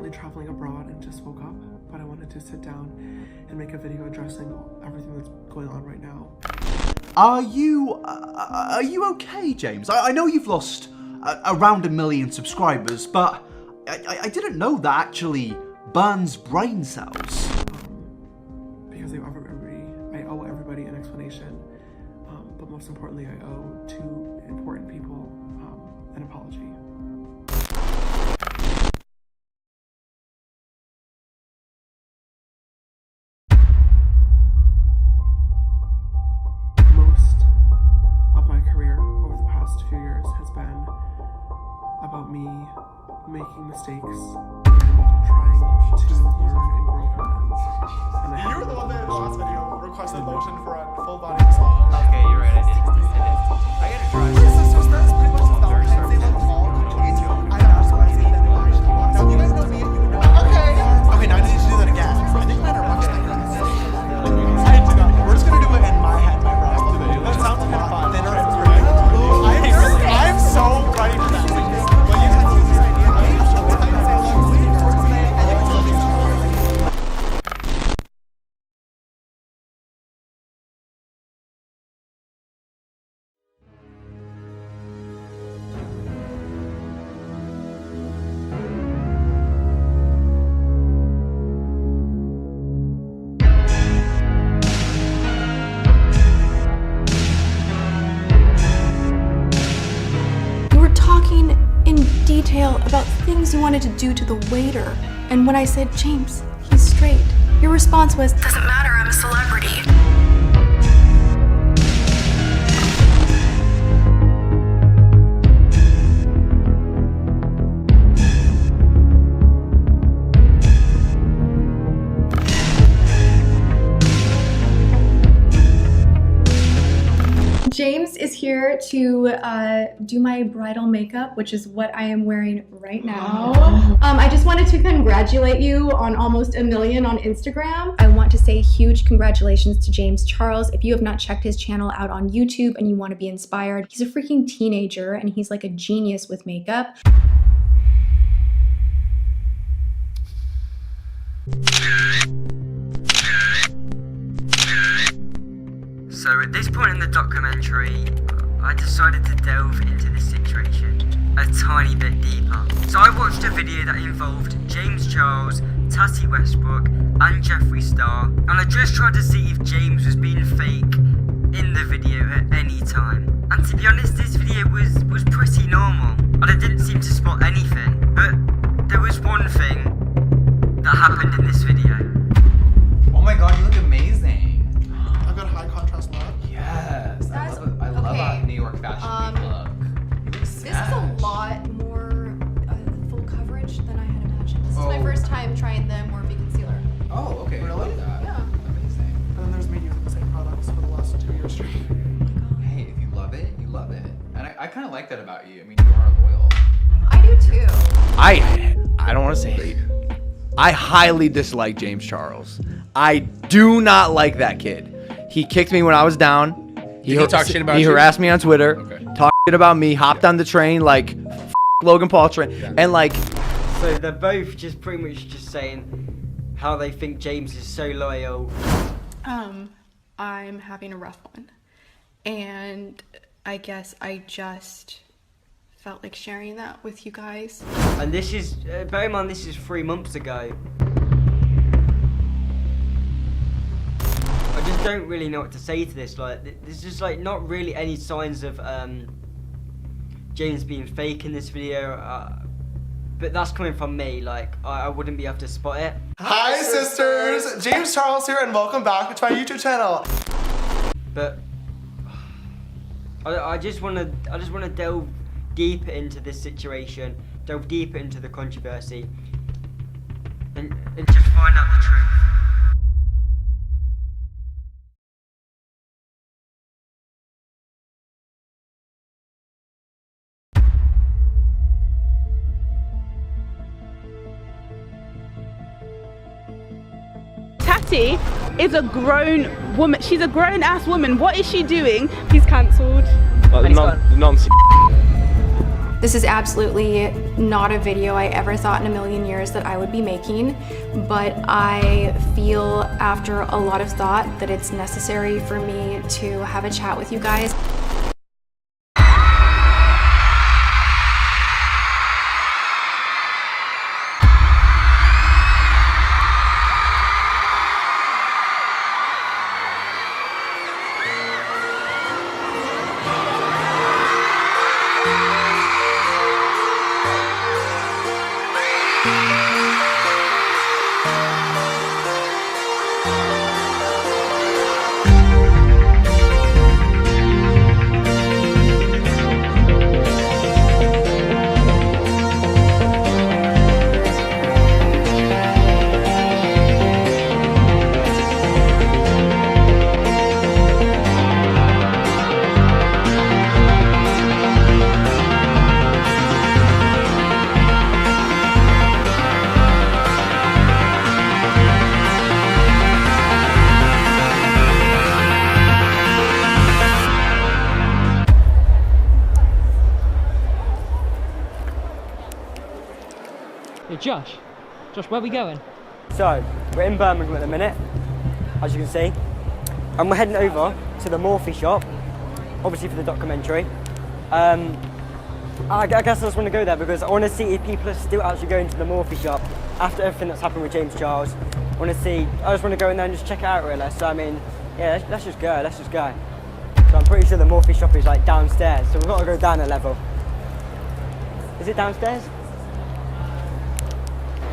currently traveling abroad and just woke up, but I wanted to sit down and make a video addressing everything that's going on right now. Are you okay, James? I know you've lost around 1 million subscribers, but I didn't know that actually burns brain cells. Because I owe everybody an explanation, but most importantly, I owe 2 important people an apology. Most of my career over the past few years has been about me making mistakes and trying to learn and grow from them. And You were the one that in the last video requested motion for a full body massage. Okay, you're right. I did. I gotta try. That's pretty much the Valentine's Day Logan Paul YouTube. I know, so I see that now you guys know me and you would know. Okay, now I need to do that again. I think men are much thicker than this. I do not. We're just gonna do it in my head, my bro. That sounds kind of fun. Thinner and free. I'm so ready for that. But you can use this idea. About things you wanted to do to the waiter. And when I said, James, he's straight, your response was, doesn't matter, I'm a celebrity. James is here to do my bridal makeup, which is what I am wearing right now. I just wanted to congratulate you on almost 1 million on Instagram. I want to say huge congratulations to James Charles. If you have not checked his channel out on YouTube and you want to be inspired, he's a freaking teenager and he's like a genius with makeup. So at this point in the documentary, I decided to delve into this situation a tiny bit deeper. So I watched a video that involved James Charles, Tati Westbrook, and Jeffree Star, and I just tried to see if James was being fake in the video at any time. And to be honest, this video was pretty normal, and I didn't seem to spot anything. But there was one thing that happened in this video. Oh my god, you look amazing. I've got a high contrast look. Yes, I love a New York fashion week look. You look This is a lot more full coverage than I had imagined. This is my first time trying the Morphe concealer. Oh, okay. Really? I like that. Yeah. Amazing. And then there's me using the same products for the last 2 years straight. Hey, if you love it, you love it. And I kind of like that about you. I mean, you are loyal. I do too. I don't want to say hate. I highly dislike James Charles. I do not like that kid. He kicked me when I was down. He talked shit about you? He harassed me on Twitter. Okay. Talked shit about me. Hopped on the train like Logan Paul train, and like. So they're both just pretty much just saying how they think James is so loyal. I'm having a rough one. And I guess I just felt like sharing that with you guys. And this is, bear in mind, this is 3 months ago. I just don't really know what to say to this. Like, there's just like not really any signs of James being fake in this video. But that's coming from me. Like, I wouldn't be able to spot it. Hi sisters! James Charles here and welcome back to my YouTube channel. But I just want to delve deeper into this situation, delve deeper into the controversy, and just find out the truth. Tati is a grown woman. She's a grown ass woman. What is she doing? He's cancelled. Nonsense. This is absolutely not a video I ever thought in a million years that I would be making, but I feel after a lot of thought that it's necessary for me to have a chat with you guys. Hey Josh, where are we going? So, we're in Birmingham at the minute, as you can see, and we're heading over to the Morphe shop, obviously for the documentary. I guess I just want to go there because I want to see if people are still actually going to the Morphe shop after everything that's happened with James Charles. I just want to go in there and just check it out really. So I mean, yeah, let's just go. So I'm pretty sure the Morphe shop is like downstairs, so we've got to go down a level. Is it downstairs?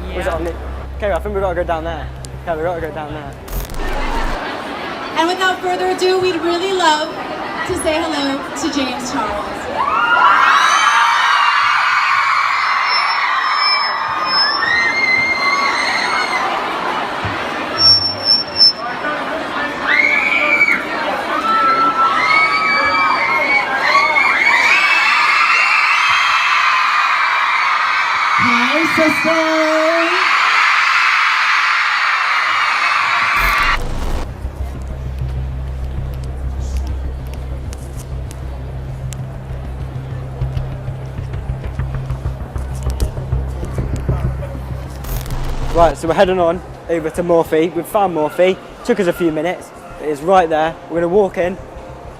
Yeah. Was it on the... Okay, I think we've got to go down there. Okay, we've got to go down there. And without further ado, we'd really love to say hello to James Charles. Hi, sister. Right, so we're heading on over to Morphe. We've found Morphe. Took us a few minutes. It is right there. We're gonna walk in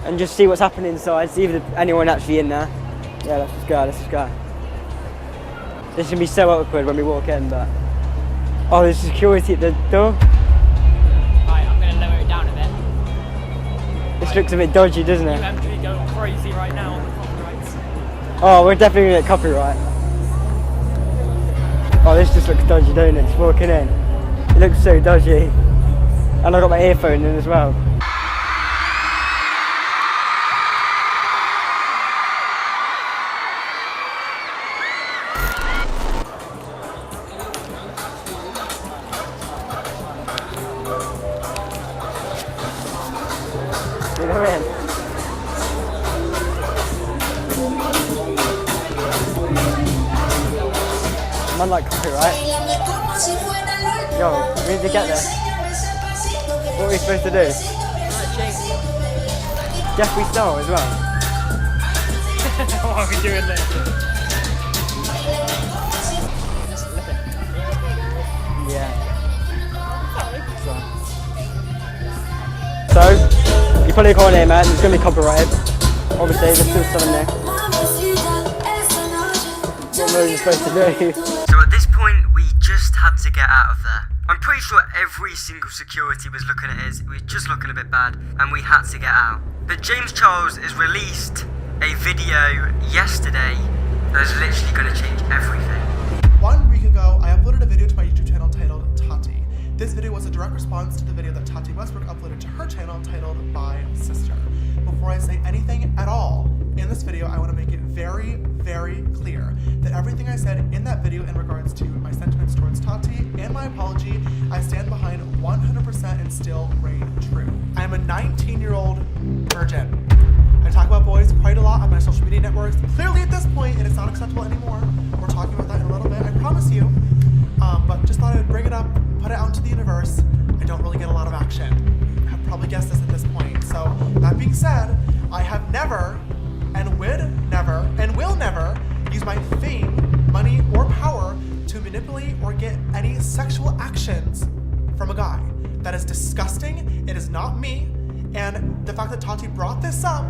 and just see what's happening inside, see if there's anyone actually in there. Yeah, let's just go. This is gonna be so awkward when we walk in, but... Oh, there's security at the door. Right, I'm going to lower it down a bit. This looks a bit dodgy, doesn't it? You're actually going crazy right now on the copyrights. Oh, we're definitely gonna get copyright. Oh, this just looks dodgy, don't it? Just walking in. It looks so dodgy. And I got my earphone in as well. We're in. Man, like copyright. Yo, we need to get there. What are we supposed to do? Jeffree Star as well. What are we doing there? Yeah. So, you probably can't hear, man. It's going to be copyrighted. Obviously, there's still stuff in there. What were you supposed to do? So at this point, we just had to get out of there. I'm pretty sure every single security was looking at us. It was just looking a bit bad, and we had to get out. But James Charles has released a video yesterday that is literally going to change everything. 1 week ago, I uploaded a video to my YouTube channel titled Tati. This video was a direct response to the video that Tati Westbrook uploaded to her channel titled My Sister. Before I say anything at all in this video, I want to make it very, very clear that everything I said in that video in regards to my sentiments towards Tati and my apology, I stand behind 100% and still reign true. I am a 19-year-old virgin. I talk about boys quite a lot on my social media networks. Clearly at this point, and it's not acceptable anymore. We're talking about that in a little bit, I promise you. But just thought I would bring it up, put it out into the universe. I don't really get a lot of action. You have probably guessed this at this point. So that being said, I have never and would never and will never use emotionally or get any sexual actions from a guy. That is disgusting. It is not me. And the fact that Tati brought this up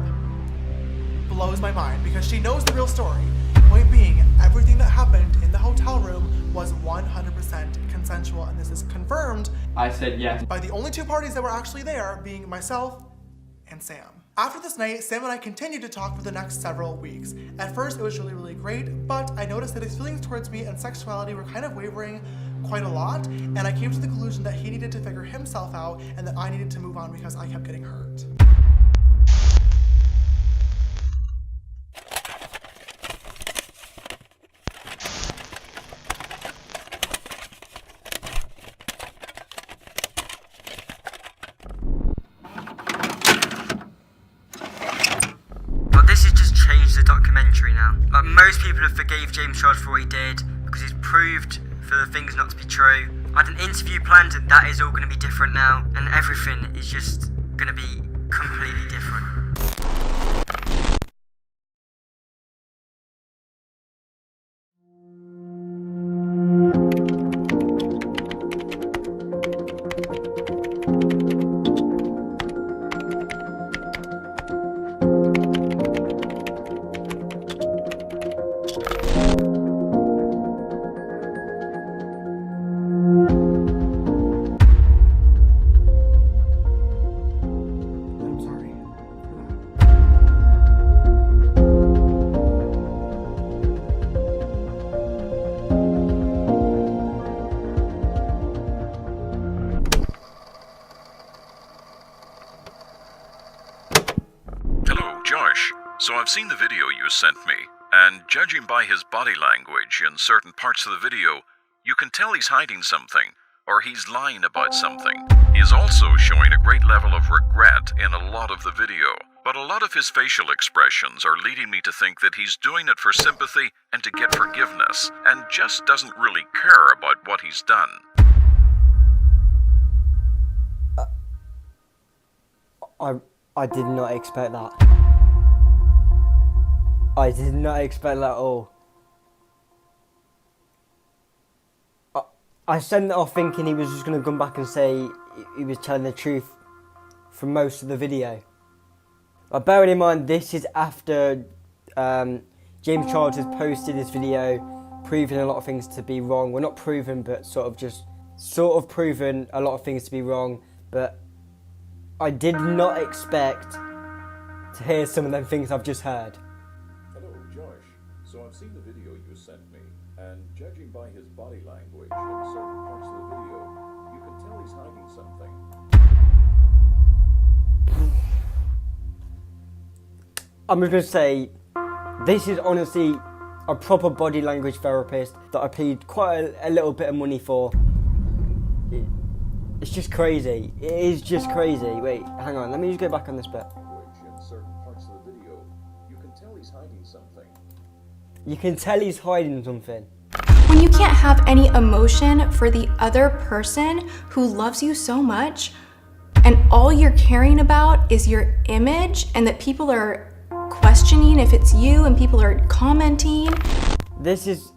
blows my mind because she knows the real story. Point being, everything that happened in the hotel room was 100% consensual, and this is confirmed. I said yes. By the only two parties that were actually there, being myself and Sam. After this night, Sam and I continued to talk for the next several weeks. At first, it was really great, but I noticed that his feelings towards me and sexuality were kind of wavering quite a lot, and I came to the conclusion that he needed to figure himself out and that I needed to move on because I kept getting hurt. The documentary now. Like, most people have forgave James Charles for what he did because he's proved for the things not to be true. I had an interview planned and that is all going to be different now, and everything is just going to be completely different. So I've seen the video you sent me, and judging by his body language in certain parts of the video, you can tell he's hiding something, or he's lying about something. He is also showing a great level of regret in a lot of the video, but a lot of his facial expressions are leading me to think that he's doing it for sympathy and to get forgiveness, and just doesn't really care about what he's done. I did not expect that. I did not expect that at all. I sent it off thinking he was just going to come back and say he was telling the truth for most of the video. Bearing in mind, this is after James Charles has posted this video proving a lot of things to be wrong. Well, not proven, but sort of proven a lot of things to be wrong. But I did not expect to hear some of them things I've just heard. So I've seen the video you sent me, and judging by his body language in certain parts of the video, you can tell he's hiding something. I'm just going to say, this is honestly a proper body language therapist that I paid quite a little bit of money for. It's just crazy. It is just crazy. Wait, hang on, let me just go back on this bit. In certain parts of the video, you can tell he's hiding something. You can tell he's hiding something. When you can't have any emotion for the other person who loves you so much, and all you're caring about is your image, and that people are questioning if it's you, and people are commenting. This is...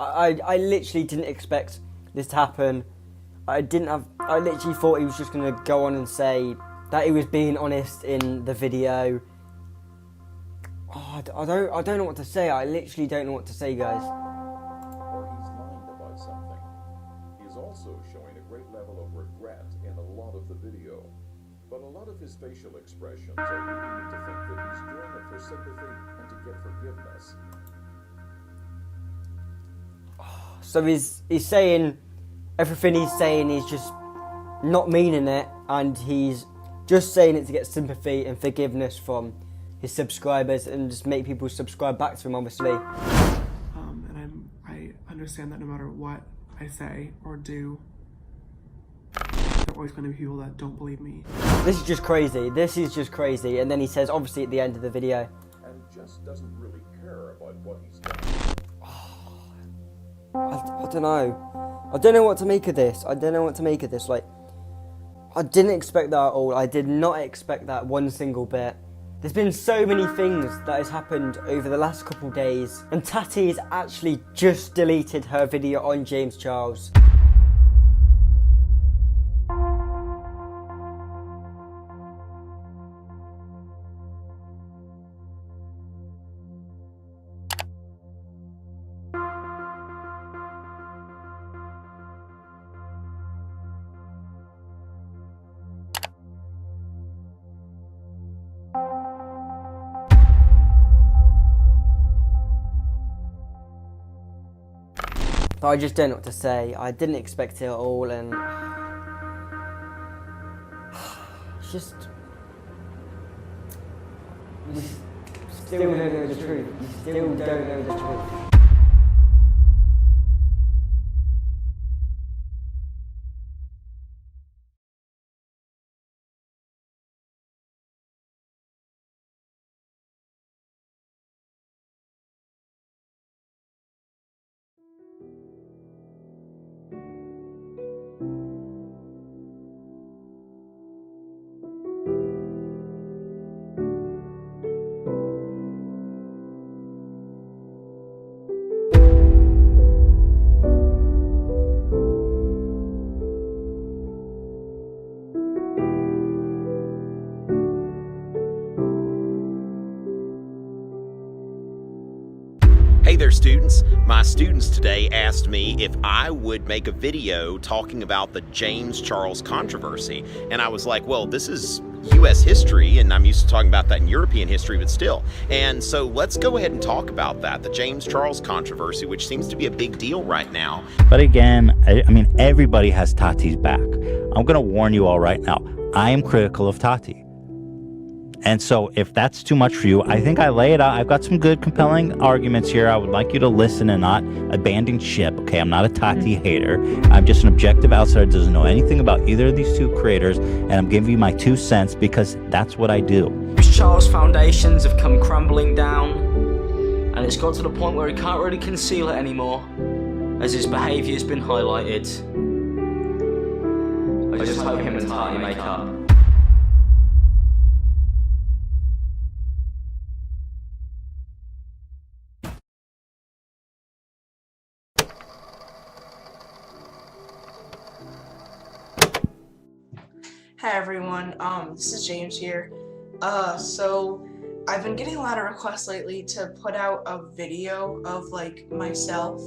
I literally didn't expect this to happen. I literally thought he was just going to go on and say that he was being honest in the video. Oh, I don't know what to say. I literally don't know what to say, guys. Or he's lying about something. He's also showing a great level of regret in a lot of the video. But a lot of his facial expressions are leading me to think that he's doing it for sympathy and to get forgiveness. So he's saying everything he's saying is just not meaning it, and he's just saying it to get sympathy and forgiveness from his subscribers and just make people subscribe back to him, obviously. And I understand that no matter what I say or do, there are always going to be people that don't believe me. This is just crazy. This is just crazy. And then he says, obviously at the end of the video, and just doesn't really care about what he's done. I don't know. I don't know what to make of this. I don't know what to make of this. Like, I didn't expect that at all. I did not expect that one single bit. There's been so many things that has happened over the last couple of days, and Tati has actually just deleted her video on James Charles. But I just don't know what to say. I didn't expect it at all, and it's just, we still don't know the truth. We still don't know the truth. Hey there, students. My students today asked me if I would make a video talking about the James Charles controversy. And I was like, well, this is U.S. history, and I'm used to talking about that in European history, but still. And so let's go ahead and talk about that, the James Charles controversy, which seems to be a big deal right now. But again, I mean, everybody has Tati's back. I'm going to warn you all right now. I am critical of Tati. And so if that's too much for you, I think I lay it out. I've got some good, compelling arguments here. I would like you to listen and not abandon ship. Okay, I'm not a Tati hater. I'm just an objective outsider who doesn't know anything about either of these two creators, and I'm giving you my 2 cents because that's what I do. Charles' foundations have come crumbling down, and it's got to the point where he can't really conceal it anymore, as his behaviour has been highlighted. I just hope him and Tati make up. Hi everyone, this is James here. So I've been getting a lot of requests lately to put out a video of like myself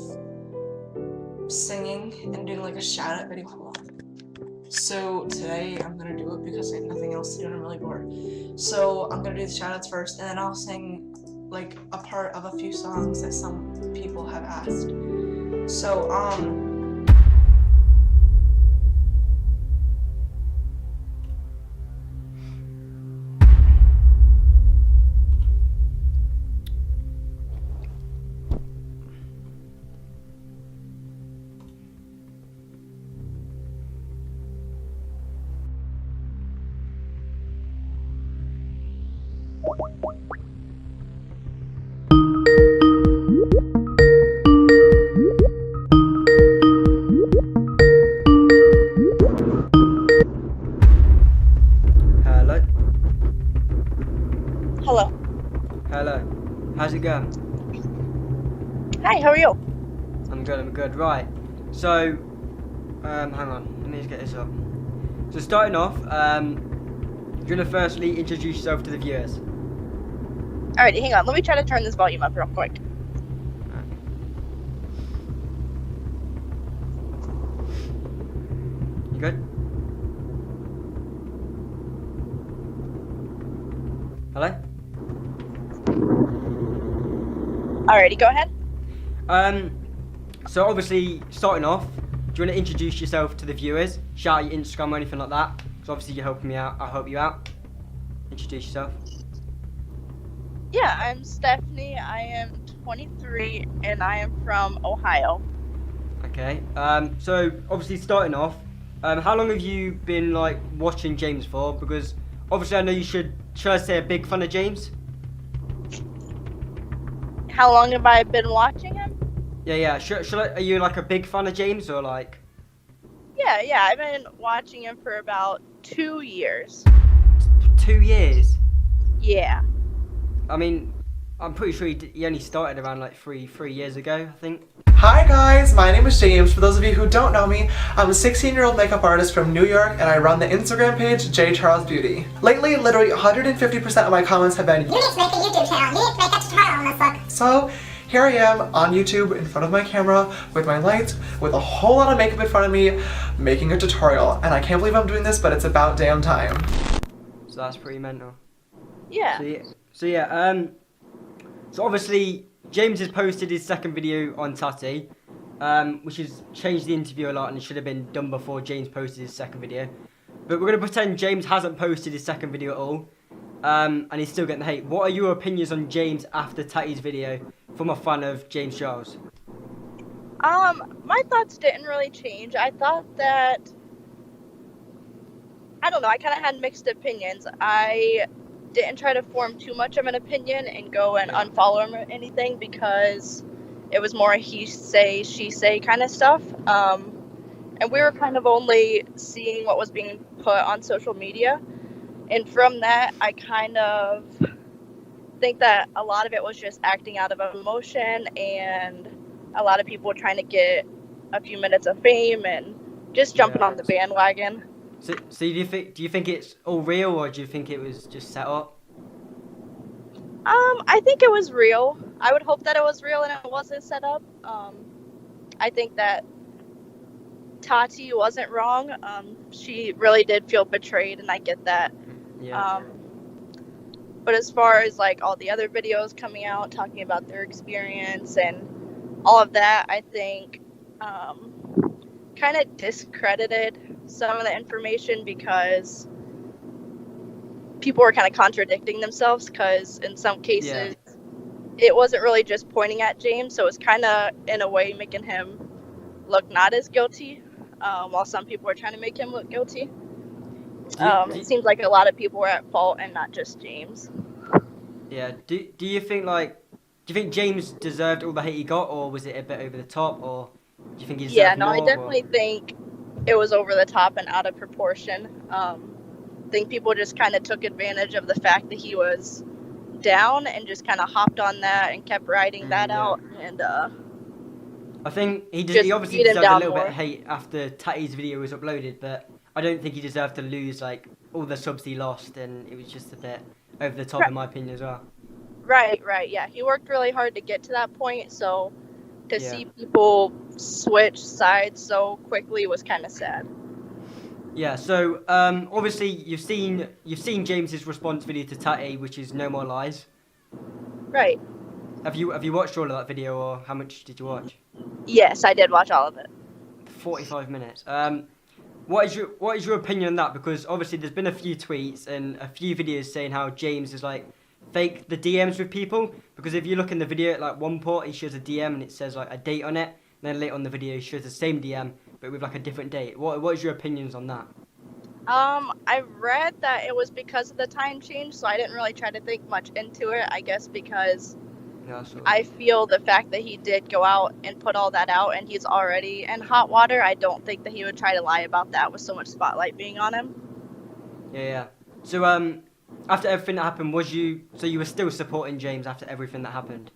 singing and doing like a shout out video. Hold on. So today I'm gonna do it because I have nothing else to do and I'm really bored. So I'm gonna do the shout outs first, and then I'll sing like a part of a few songs that some people have asked. So Hello. How's it going? Hi, how are you? I'm good. Right. So, hang on. Let me just get this up. So starting off, do you want to firstly introduce yourself to the viewers? Alrighty, hang on. Let me try to turn this volume up real quick. You good? Hello? Alrighty, go ahead. So obviously, starting off, do you want to introduce yourself to the viewers? Shout out your Instagram or anything like that? Because obviously you're helping me out. I'll help you out. Introduce yourself. Yeah, I'm Stephanie. I am 23 and I am from Ohio. Okay. So obviously starting off, how long have you been like watching James for? Because obviously I know you should I say a big fan of James? How long have I been watching him? Yeah. Are you like a big fan of James or like? Yeah. I've been watching him for about 2 years. 2 years? Yeah. I mean, I'm pretty sure he only started around like three years ago, I think. Hi guys, my name is James. For those of you who don't know me, I'm a 16-year-old makeup artist from New York and I run the Instagram page JCharlesBeauty. Lately, literally 150% of my comments have been, "You need to make a YouTube channel, you need to make a tutorial on this look." So, here I am on YouTube in front of my camera with my lights, with a whole lot of makeup in front of me, making a tutorial. And I can't believe I'm doing this, but it's about damn time. So that's pretty mental. Yeah. So obviously, James has posted his second video on Tati, which has changed the interview a lot and it should have been done before James posted his second video. But we're going to pretend James hasn't posted his second video at all, and he's still getting the hate. What are your opinions on James after Tati's video from a fan of James Charles? My thoughts didn't really change. I thought that, I don't know, I kind of had mixed opinions. I didn't try to form too much of an opinion and go and unfollow him or anything because it was more he say, she say kind of stuff. And we were kind of only seeing what was being put on social media. And from that, I kind of think that a lot of it was just acting out of emotion and a lot of people trying to get a few minutes of fame and just jumping on the bandwagon. So do you think it's all real or do you think it was just set up? I think it was real. I would hope that it was real and it wasn't set up. I think that Tati wasn't wrong. She really did feel betrayed and I get that. Yeah. But as far as like all the other videos coming out talking about their experience and all of that, I think kind of discredited some of the information because people were kind of contradicting themselves because in some cases it wasn't really just pointing at James, so it was kind of in a way making him look not as guilty while some people were trying to make him look guilty. It seems like a lot of people were at fault and not just James. Yeah. Do you think James deserved all the hate he got, or was it a bit over the top, or do you think he deserved more? I definitely think it was over the top and out of proportion. I think people just kind of took advantage of the fact that he was down and just kind of hopped on that and kept riding that out. And I think he obviously deserved a little bit of hate after Tati's video was uploaded, but I don't think he deserved to lose like all the subs he lost, and it was just a bit over the top in my opinion as well. Right, yeah. He worked really hard to get to that point, so to see people switch sides so quickly was kind of sad. Yeah, so obviously you've seen James's response video to Tati, which is No More Lies. Right. Have you watched all of that video, or how much did you watch? Yes, I did watch all of it. 45 minutes. What is your opinion on that? Because obviously there's been a few tweets and a few videos saying how James is like fake the DMs with people. Because if you look in the video, at like one part he shows a DM and it says like a date on it, and then later on the video he shows the same DM but with like a different date. What is your opinions on that? I read that it was because of the time change, so I didn't really try to think much into it. I guess because I feel the fact that he did go out and put all that out and he's already in hot water, I don't think that he would try to lie about that with so much spotlight being on him. Yeah. So after everything that happened, you were still supporting James after everything that happened?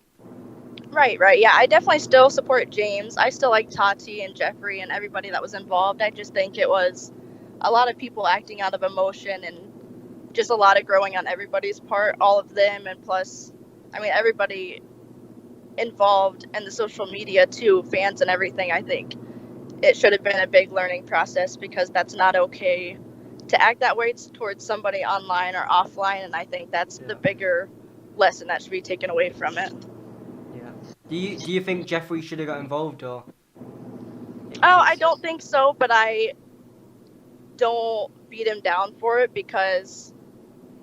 Right. Yeah, I definitely still support James. I still like Tati and Jeffree and everybody that was involved. I just think it was a lot of people acting out of emotion and just a lot of growing on everybody's part, all of them, and plus, I mean, everybody involved in the social media too, fans and everything. I think it should have been a big learning process because that's not okay to act that way towards somebody online or offline, and I think that's the bigger lesson that should be taken away from it. Yeah. Do you think Jeffree should have got involved, or? I don't think so, but I don't beat him down for it because,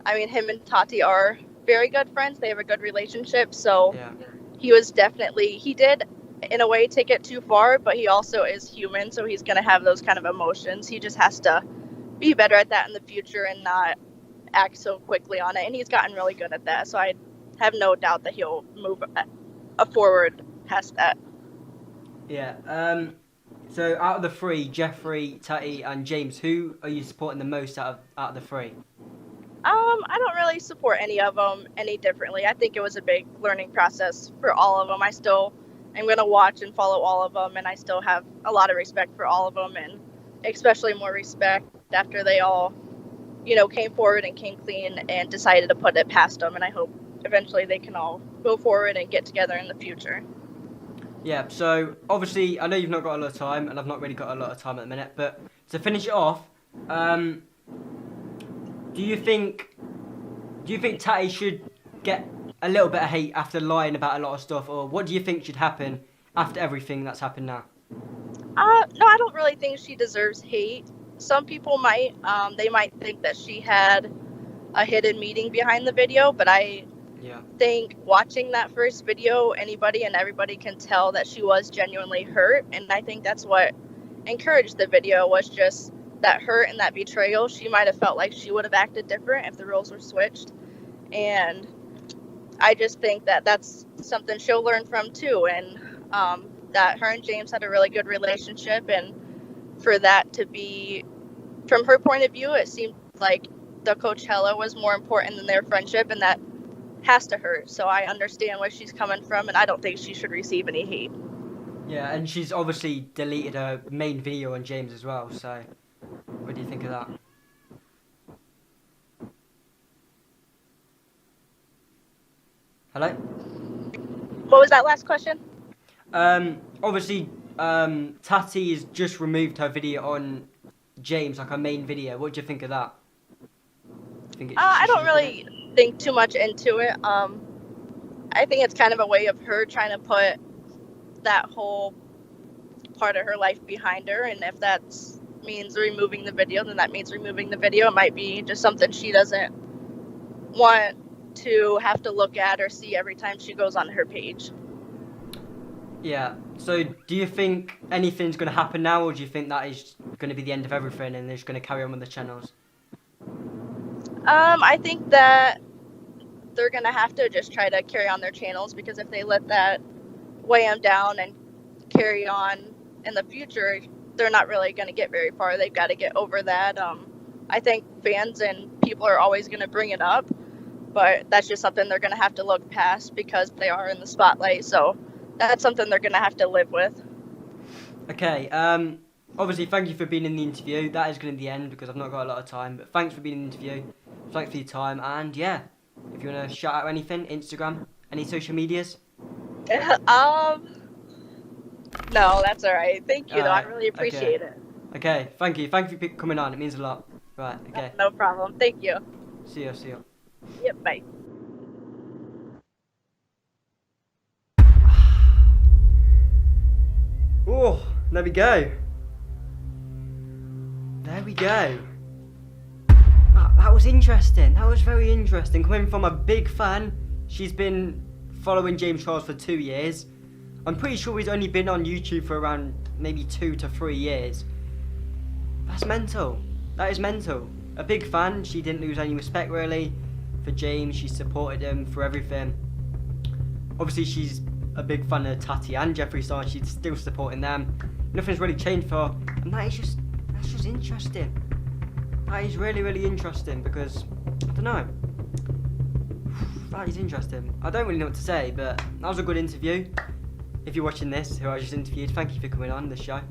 I mean, him and Tati are very good friends. They have a good relationship, so he did in a way take it too far, but he also is human, so he's going to have those kind of emotions. He just has to be better at that in the future and not act so quickly on it, and he's gotten really good at that, so I have no doubt that he'll move forward past that. Yeah. So out of the three, Jeffree, Tati and James, who are you supporting the most out of the three? I don't really support any of them any differently. I think it was a big learning process for all of them. I still am going to watch and follow all of them, and I still have a lot of respect for all of them, and especially more respect after they all, you know, came forward and came clean and decided to put it past them. And I hope eventually they can all go forward and get together in the future. Yeah, so obviously I know you've not got a lot of time, and I've not really got a lot of time at the minute, but to finish it off, do you think Tati should get a little bit of hate after lying about a lot of stuff, or what do you think should happen after everything that's happened now? No, I don't really think she deserves hate. Some people might. They might think that she had a hidden meaning behind the video, but I think watching that first video, anybody and everybody can tell that she was genuinely hurt, and I think that's what encouraged the video, was just that hurt and that betrayal. She might have felt like she would have acted different if the roles were switched, and I just think that that's something she'll learn from too, and that her and James had a really good relationship, and for that to be, from her point of view, it seemed like the Coachella was more important than their friendship, and that has to hurt. So I understand where she's coming from, and I don't think she should receive any hate. Yeah, and she's obviously deleted her main video on James as well, so what do you think of that? Hello? What was that last question? Obviously, Tati has just removed her video on James, like her main video. What do you think of that? I don't really think too much into it. I think it's kind of a way of her trying to put that whole part of her life behind her, and if that means removing the video, then that means removing the video. It might be just something she doesn't want to have to look at or see every time she goes on her page. Yeah, so do you think anything's going to happen now, or do you think that is going to be the end of everything and they're just going to carry on with the channels? I think that they're going to have to just try to carry on their channels, because if they let that weigh them down and carry on in the future, they're not really going to get very far. They've got to get over that. I think fans and people are always going to bring it up, but that's just something they're going to have to look past because they are in the spotlight. So that's something they're going to have to live with. Okay, obviously thank you for being in the interview. That is going to be the end because I've not got a lot of time, but thanks for being in the interview. Thanks for your time, and yeah, if you want to shout out anything, Instagram, any social medias? No, that's all right. Thank you, though. I really appreciate it. Okay, thank you. Thank you for coming on. It means a lot. Right, okay. No problem. Thank you. See you. Yep, bye. Oh, there we go. That was interesting. That was very interesting. Coming from a big fan, she's been following James Charles for 2 years. I'm pretty sure he's only been on YouTube for around maybe 2 to 3 years. That's mental. That is mental. A big fan. She didn't lose any respect really for James. She supported him for everything. Obviously, she's a big fan of Tati and Jeffree Star. She's still supporting them. Nothing's really changed for her, and that's just interesting. That is really, really interesting because I don't know. That is interesting. I don't really know what to say, but that was a good interview. If you're watching this, who I just interviewed, thank you for coming on the show.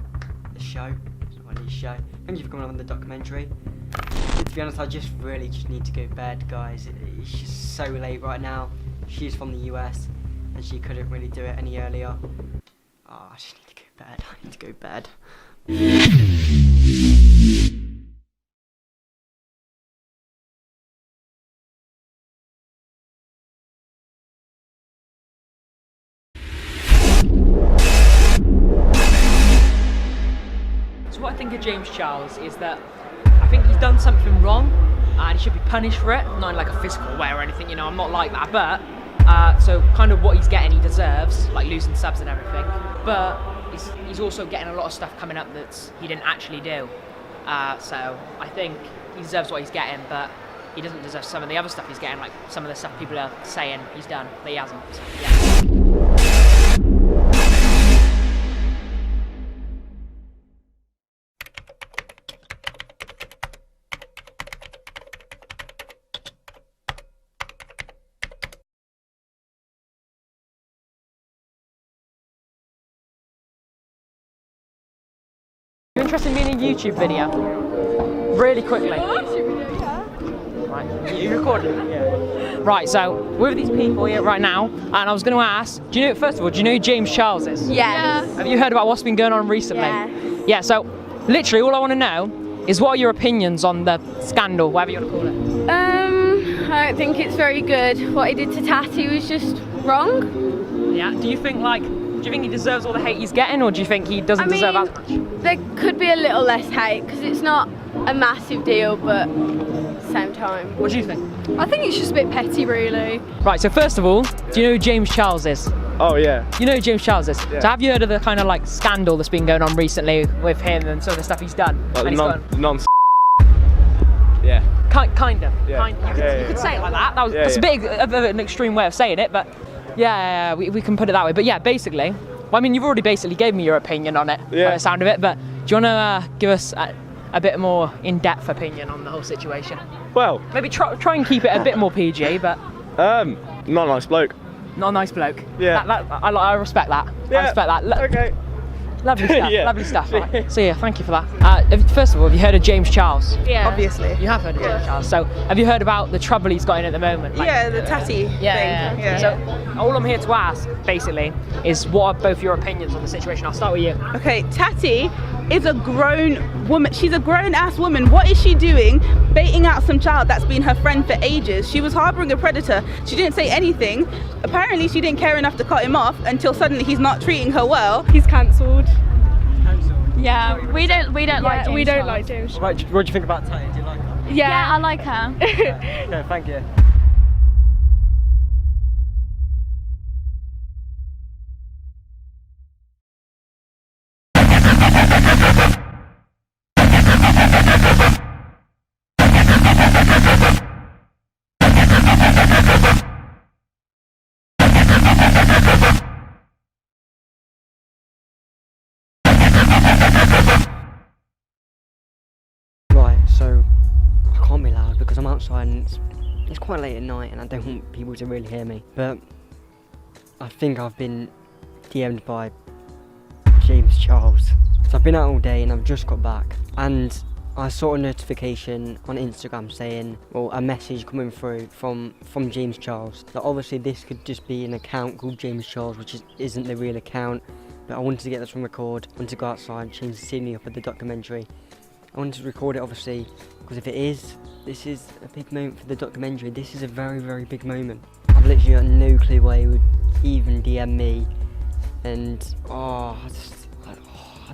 It's not really a show. Thank you for coming on the documentary. To be honest, I just need to go to bed, guys. It's just so late right now. She's from the US, and she couldn't really do it any earlier. Oh, I just need to go to bed. I need to go to bed. So what I think of James Charles is that I think he's done something wrong and he should be punished for it, not in like a physical way or anything, you know, I'm not like that, but so kind of what he's getting he deserves, like losing subs and everything, but he's also getting a lot of stuff coming up that he didn't actually do, so I think he deserves what he's getting, but he doesn't deserve some of the other stuff he's getting, like some of the stuff people are saying he's done, but he hasn't, so yeah. You're interested in being in a YouTube video? Really quickly. Right, you recording? Yeah. Right, so we're with these people here right now, and I was going to ask, do you know, first of all, do you know who James Charles is? Yes. Have you heard about what's been going on recently? Yes. Yeah, so literally all I want to know is what are your opinions on the scandal, whatever you want to call it? I don't think it's very good. What he did to Tati was just wrong. Yeah, do you think he deserves all the hate he's getting, or do you think he doesn't deserve as much? There could be a little less hate, because it's not a massive deal, but at the same time. What do you think? I think it's just a bit petty, really. Right, so first of all, do you know who James Charles is? Oh yeah. You know who James Charles is? Yeah. So have you heard of the kind of like scandal that's been going on recently with him and some of the stuff he's done? Like And the non Yeah. Kind of. Yeah. You could say it like that. That's a bit of an extreme way of saying it, but yeah, we can put it that way. But yeah, basically, well, I mean, you've already basically gave me your opinion on it, by the sound of it, but do you want to give us a bit more in-depth opinion on the whole situation? Well, maybe try and keep it a bit more PG, but not a nice bloke. Not a nice bloke. Yeah. I respect that. Yeah. I respect that. Okay. Lovely stuff. Yeah. Lovely stuff. Right. So yeah, thank you for that. First of all, have you heard of James Charles? Yeah. Obviously. You have heard of James Charles. So have you heard about the trouble he's got in at the moment? Yeah, the Tati thing. Yeah. So all I'm here to ask, basically, is what are both your opinions on the situation? I'll start with you. Okay, Tati is a grown woman. She's a grown-ass woman. What is she doing baiting out some child that's been her friend for ages? She was harboring a predator. She didn't say anything. Apparently she didn't care enough to cut him off until suddenly he's not treating her well. He's cancelled. Yeah, we don't like James we don't Charles. like James. Right, what do you think about Tati? Do you like her? Yeah, I like her. Okay, thank you. Right, so I can't be loud because I'm outside and it's quite late at night and I don't want people to really hear me. But I think I've been DM'd by James Charles. So I've been out all day and I've just got back and I saw a notification on Instagram saying, well, a message coming through from James Charles. That obviously this could just be an account called James Charles, which isn't the real account. But I wanted to get this on record, I wanted to go outside, change the scenery up at the documentary. I wanted to record it obviously, because if it is, this is a big moment for the documentary. This is a very, very big moment. I've literally got no clue why he would even DM me. And, I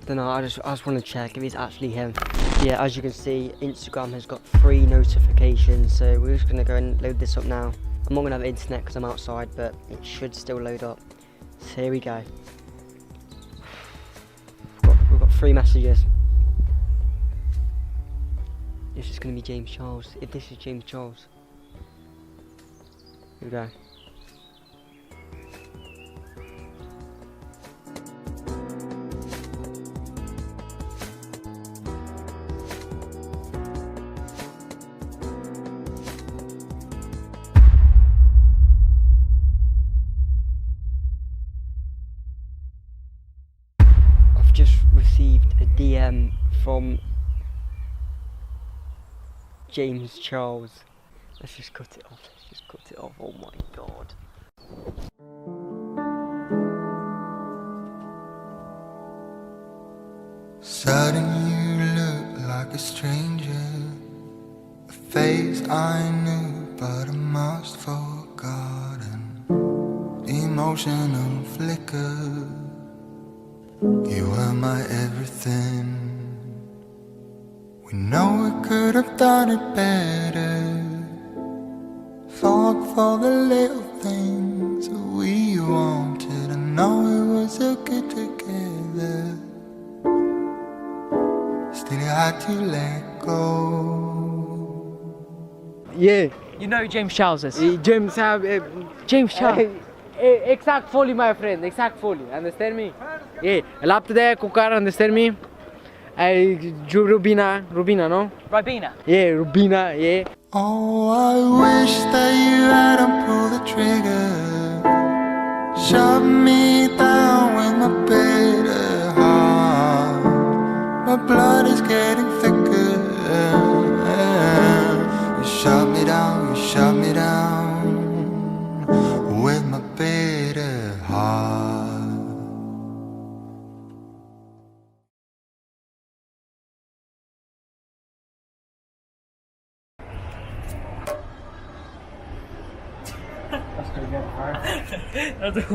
don't know, I just want to check if it's actually him. Yeah, as you can see, Instagram has got 3 notifications, so we're just going to go and load this up now. I'm not going to have internet because I'm outside, but it should still load up. So here we go. We've got 3 messages. This is going to be James Charles. If this is James Charles. Here we go. I've just received a DM from James Charles. Let's just cut it off. Oh my god. Suddenly you look like a stranger, a face I knew but I must forgotten. Emotional flicker, you were my everything. We know we could have done it better. Fought for the little things that we wanted. I know it was so good together. Still you had to let go. Yeah. You know who James Charles is? James Charles. Exactly, my friend. Exactly. Understand me? Yeah. Lap there, cooker. Understand me? Rubina, no? Ribena? Yeah, Rubina, yeah. Oh, I wish that you hadn't pulled the trigger. Shut me down with my bitter heart. My blood heart. That's pretty good. All right.